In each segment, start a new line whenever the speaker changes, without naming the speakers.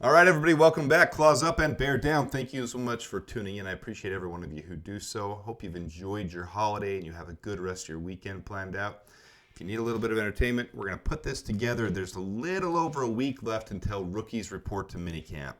All right, everybody, welcome back. Claws up and bear down. Thank you so much for tuning in. I appreciate every one of you who do so. Hope you've enjoyed your holiday and you have a good rest of your weekend planned out. If you need a little bit of entertainment, we're going to put this together. There's a little over a week left until rookies report to minicamp,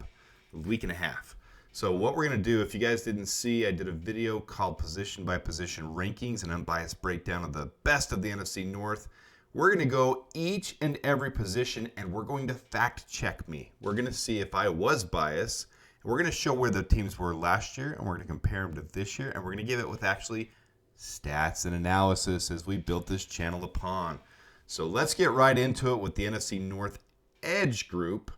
a week and a half. So what we're going to do, if you guys didn't see, I did a video called Position by Position Rankings, an unbiased breakdown of the best of the NFC North. We're going to go each and every position, and we're going to fact check me. We're going to see if I was biased. And we're going to show where the teams were last year, and we're going to compare them to this year, and we're going to give it with actually stats and analysis as we built this channel upon. So let's get right into it with the NFC North Edge group.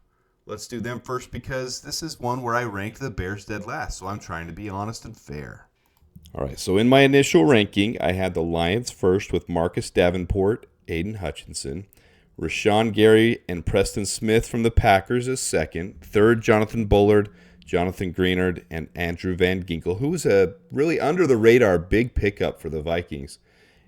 Let's do them first because this is one where I ranked the Bears dead last, so I'm trying to be honest and fair.
All right, so in my initial ranking, I had the Lions first with Marcus Davenport, Aiden Hutchinson, Rashawn Gary and Preston Smith from the Packers as second, third Jonathan Bullard, Jonathan Greenard, and Andrew Van Ginkel, who was a really under-the-radar big pickup for the Vikings.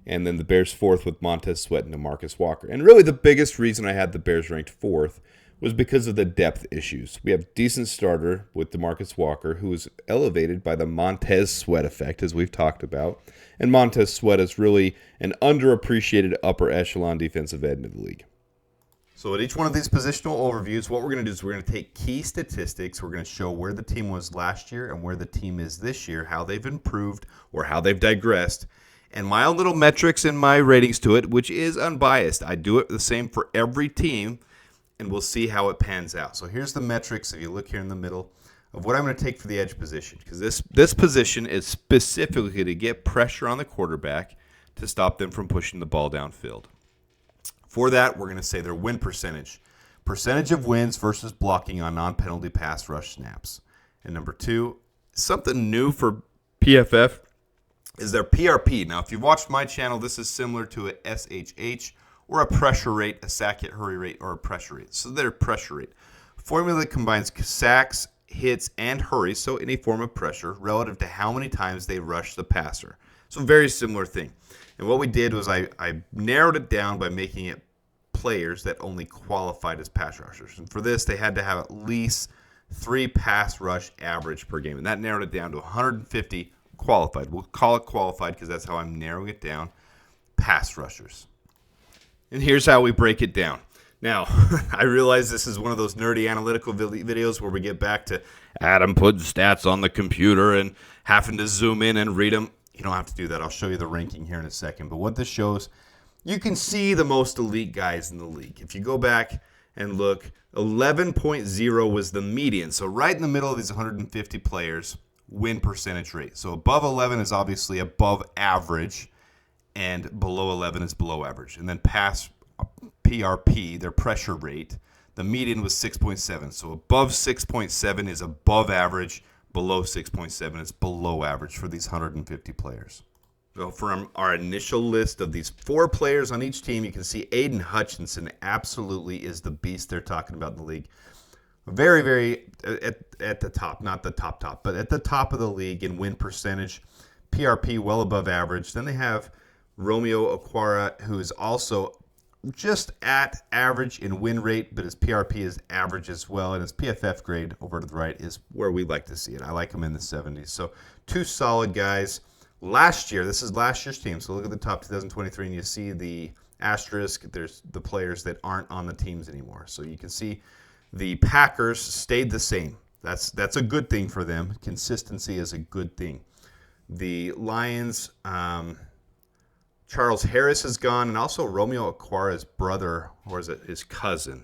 And then the Bears fourth with Montez Sweat and DeMarcus Walker. And really the biggest reason I had the Bears ranked fourth was because of the depth issues. We have a decent starter with DeMarcus Walker, who was elevated by the Montez Sweat effect, as we've talked about. And Montez Sweat is really an underappreciated upper echelon defensive end in the league.
So at each one of these positional overviews, what we're going to do is we're going to take key statistics. We're going to show where the team was last year and where the team is this year, how they've improved or how they've digressed, and my own little metrics and my ratings to it, which is unbiased. I do it the same for every team, and we'll see how it pans out. So here's the metrics, if you look here in the middle, of what I'm going to take for the edge position. Because this position is specifically to get pressure on the quarterback to stop them from pushing the ball downfield. For that, we're going to say their win percentage. Percentage of wins versus blocking on non-penalty pass rush snaps. And number two, something new for PFF is their PRP. Now, if you've watched my channel, this is similar to a SHH or a pressure rate, a sack hit hurry rate, or a pressure rate. So their pressure rate. Formula that combines sacks, hits, and hurries, so any form of pressure, relative to how many times they rush the passer. So very similar thing. And what we did was I narrowed it down by making it players that only qualified as pass rushers. And for this, they had to have at least 3 pass rush average per game. And that narrowed it down to 150 qualified. We'll call it qualified because that's how I'm narrowing it down. Pass rushers. And here's how we break it down. Now, I realize this is one of those nerdy analytical videos where we get back to Adam putting stats on the computer and having to zoom in and read them. You don't have to do that. I'll show you the ranking here in a second. But what this shows, you can see the most elite guys in the league. If you go back and look, 11.0 was the median. So right in the middle of these 150 players, win percentage rate. So above 11 is obviously above average, and below 11 is below average. And then pass PRP, their pressure rate, the median was 6.7. So above 6.7 is above average, below 6.7 is below average for these 150 players. So from our initial list of these 4 players on each team, you can see Aiden Hutchinson absolutely is the beast they're talking about in the league. Very, very at the top, not the top, but at the top of the league in win percentage. PRP well above average. Then they have Romeo Okwara, who is also just at average in win rate, but his PRP is average as well, and his PFF grade over to the right is where we like to see it. I like him in the 70s. So 2 solid guys. Last year, this is last year's team, so look at the top 2023, and you see the asterisk. There's the players that aren't on the teams anymore. So you can see the Packers stayed the same. That's a good thing for them. Consistency is a good thing. The Lions, Charles Harris is gone, and also Romeo Okwara's brother, or is it his cousin?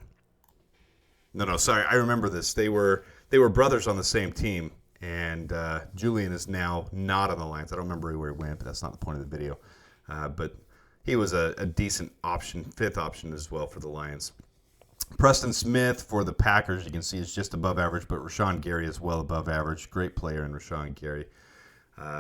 No, sorry, I remember this. They were brothers on the same team, and Julian is now not on the Lions. I don't remember where he went, but that's not the point of the video. But he was a decent option, 5th option as well for the Lions. Preston Smith for the Packers, you can see, is just above average, but Rashawn Gary is well above average. Great player in Rashawn Gary.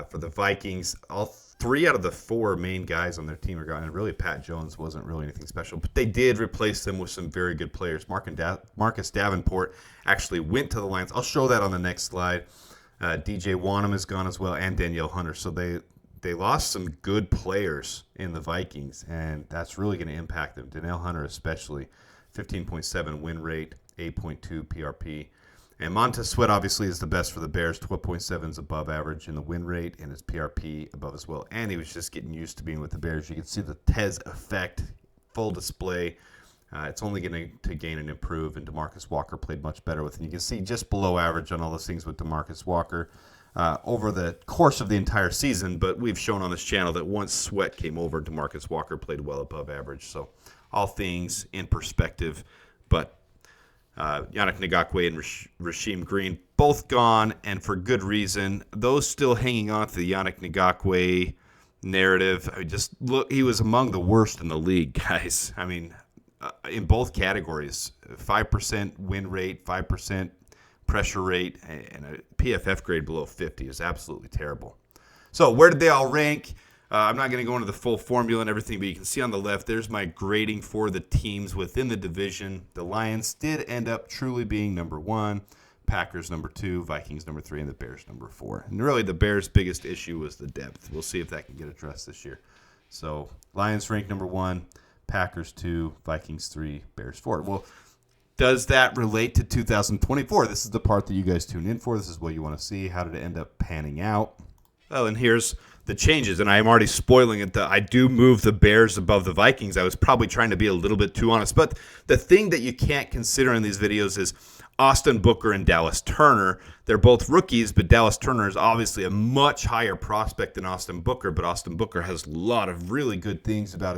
For the Vikings, all 3 out of the 4 main guys on their team are gone. And really, Pat Jones wasn't really anything special. But they did replace them with some very good players. Marcus Davenport actually went to the Lions. I'll show that on the next slide. DJ Wanham is gone as well, and Danielle Hunter. So they lost some good players in the Vikings, and that's really going to impact them. Danielle Hunter especially. 15.7 win rate, 8.2 PRP. And Montez Sweat obviously is the best for the Bears. 12.7 is above average in the win rate, and his PRP above as well. And he was just getting used to being with the Bears. You can see the Tez effect, full display. It's only going to gain and improve, and DeMarcus Walker played much better with it. You can see just below average on all those things with DeMarcus Walker over the course of the entire season, but we've shown on this channel that once Sweat came over, DeMarcus Walker played well above average. So all things in perspective, but Yannick Ngakoue and Rasheem Green both gone, and for good reason. Those still hanging on to the Yannick Ngakoue narrative. I mean, just look, he was among the worst in the league, guys. I mean, in both categories, 5% win rate, 5% pressure rate, and a PFF grade below 50 is absolutely terrible. So where did they all rank? I'm not going to go into the full formula and everything, but you can see on the left, there's my grading for the teams within the division. The Lions did end up truly being number 1, Packers number 2, Vikings number 3, and the Bears number 4. And really, the Bears' biggest issue was the depth. We'll see if that can get addressed this year. So Lions ranked number 1, Packers 2, Vikings 3, Bears 4. Well, does that relate to 2024? This is the part that you guys tune in for. This is what you want to see. How did it end up panning out? Well, and here's the changes, and I am already spoiling it. I do move the Bears above the Vikings. I was probably trying to be a little bit too honest. But the thing that you can't consider in these videos is Austin Booker and Dallas Turner. They're both rookies, but Dallas Turner is obviously a much higher prospect than Austin Booker. But Austin Booker has a lot of really good things about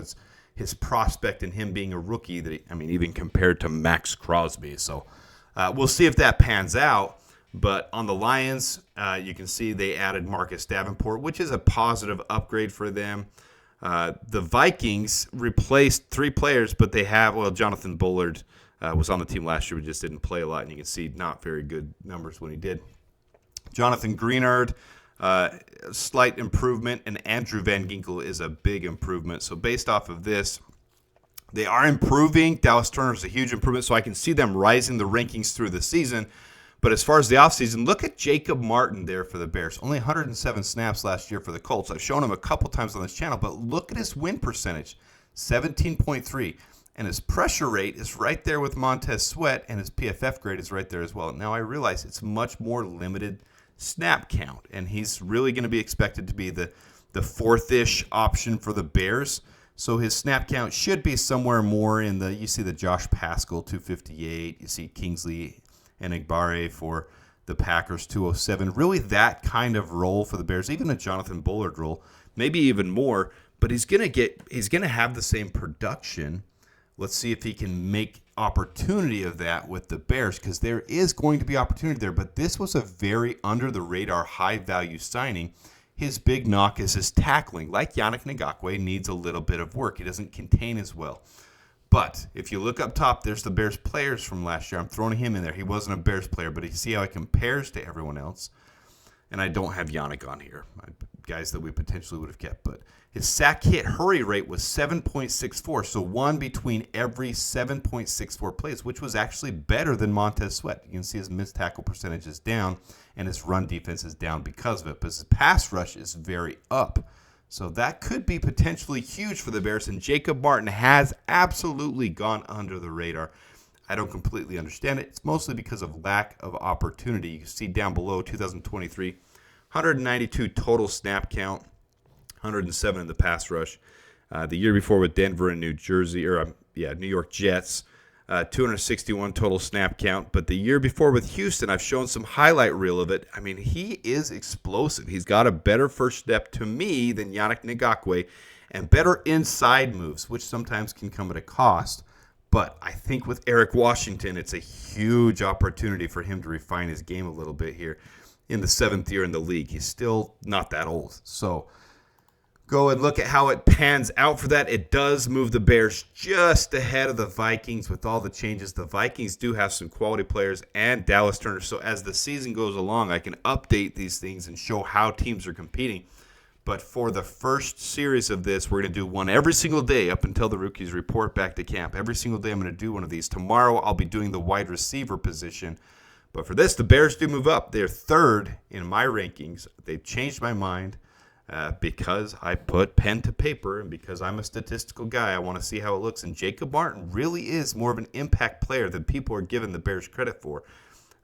his prospect and him being a rookie, even compared to Max Crosby. So we'll see if that pans out. But on the Lions, you can see they added Marcus Davenport, which is a positive upgrade for them. The Vikings replaced 3 players, but they have, Jonathan Bullard was on the team last year, but just didn't play a lot, and you can see not very good numbers when he did. Jonathan Greenard, slight improvement, and Andrew Van Ginkel is a big improvement. So based off of this, they are improving. Dallas Turner is a huge improvement, so I can see them rising the rankings through the season. But as far as the offseason, look at Jacob Martin there for the Bears. Only 107 snaps last year for the Colts. I've shown him a couple times on this channel, but look at his win percentage, 17.3. And his pressure rate is right there with Montez Sweat, and his PFF grade is right there as well. Now I realize it's much more limited snap count, and he's really going to be expected to be the fourth-ish option for the Bears. So his snap count should be somewhere more in you see the Josh Paschal, 258. You see Kingsley and Igbare for the Packers, 207. Really that kind of role for the Bears, even a Jonathan Bullard role, maybe even more, but he's going to have the same production. Let's see if he can make opportunity of that with the Bears, because there is going to be opportunity there, but this was a very under-the-radar, high-value signing. His big knock is his tackling. Like Yannick Ngakoue, needs a little bit of work. He doesn't contain as well. But if you look up top, there's the Bears players from last year. I'm throwing him in there. He wasn't a Bears player, but you see how he compares to everyone else. And I don't have Yannick on here, guys that we potentially would have kept. But his sack hit hurry rate was 7.64, so 1 between every 7.64 plays, which was actually better than Montez Sweat. You can see his missed tackle percentage is down, and his run defense is down because of it. But his pass rush is very up. So that could be potentially huge for the Bears, and Jacob Martin has absolutely gone under the radar. I don't completely understand it. It's mostly because of lack of opportunity. You can see down below 2023, 192 total snap count, 107 in the pass rush. The year before with Denver and New York Jets, 261 total snap count. But the year before with Houston, I've shown some highlight reel of it. I mean, he is explosive. He's got a better first step to me than Yannick Ngakoue, and better inside moves, which sometimes can come at a cost. But I think with Eric Washington, it's a huge opportunity for him to refine his game a little bit here in the 7th year in the league. He's still not that old. So go and look at how it pans out for that. It does move the Bears just ahead of the Vikings with all the changes. The Vikings do have some quality players and Dallas Turner. So as the season goes along, I can update these things and show how teams are competing. But for the first series of this, we're going to do one every single day up until the rookies report back to camp. Every single day I'm going to do one of these. Tomorrow I'll be doing the wide receiver position. But for this, the Bears do move up. They're 3rd in my rankings. They've changed my mind. because I put pen to paper and because I'm a statistical guy. I want to see how it looks. And Jacob Martin really is more of an impact player than people are giving the Bears credit for.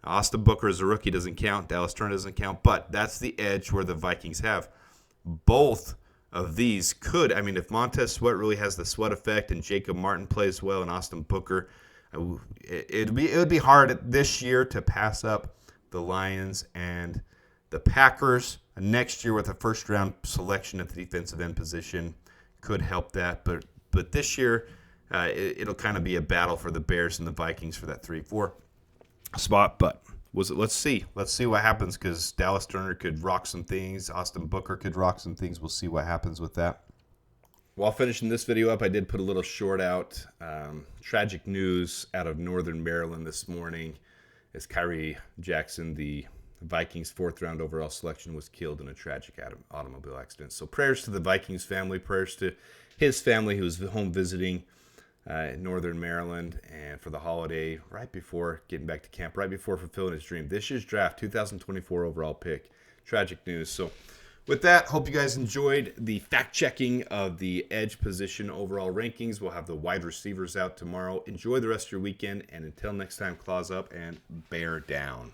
Austin Booker as a rookie doesn't count. Dallas Turner doesn't count. But that's the edge where the Vikings have. Both of these could, I mean, if Montez Sweat really has the Sweat effect and Jacob Martin plays well and Austin Booker, it would be hard this year to pass up the Lions and the Packers. Next year with a first-round selection at the defensive end position could help that. But this year, it'll kind of be a battle for the Bears and the Vikings for that 3-4 spot. But let's see what happens, because Dallas Turner could rock some things. Austin Booker could rock some things. We'll see what happens with that. While finishing this video up, I did put a little short out. Tragic news out of Northern Maryland this morning as Kyrie Jackson, the Vikings' 4th-round overall selection, was killed in a tragic automobile accident. So prayers to the Vikings family, prayers to his family who was home visiting Northern Maryland and for the holiday, right before getting back to camp, right before fulfilling his dream. This year's draft, 2024 overall pick. Tragic news. So with that, hope you guys enjoyed the fact-checking of the edge position overall rankings. We'll have the wide receivers out tomorrow. Enjoy the rest of your weekend, and until next time, claws up and bear down.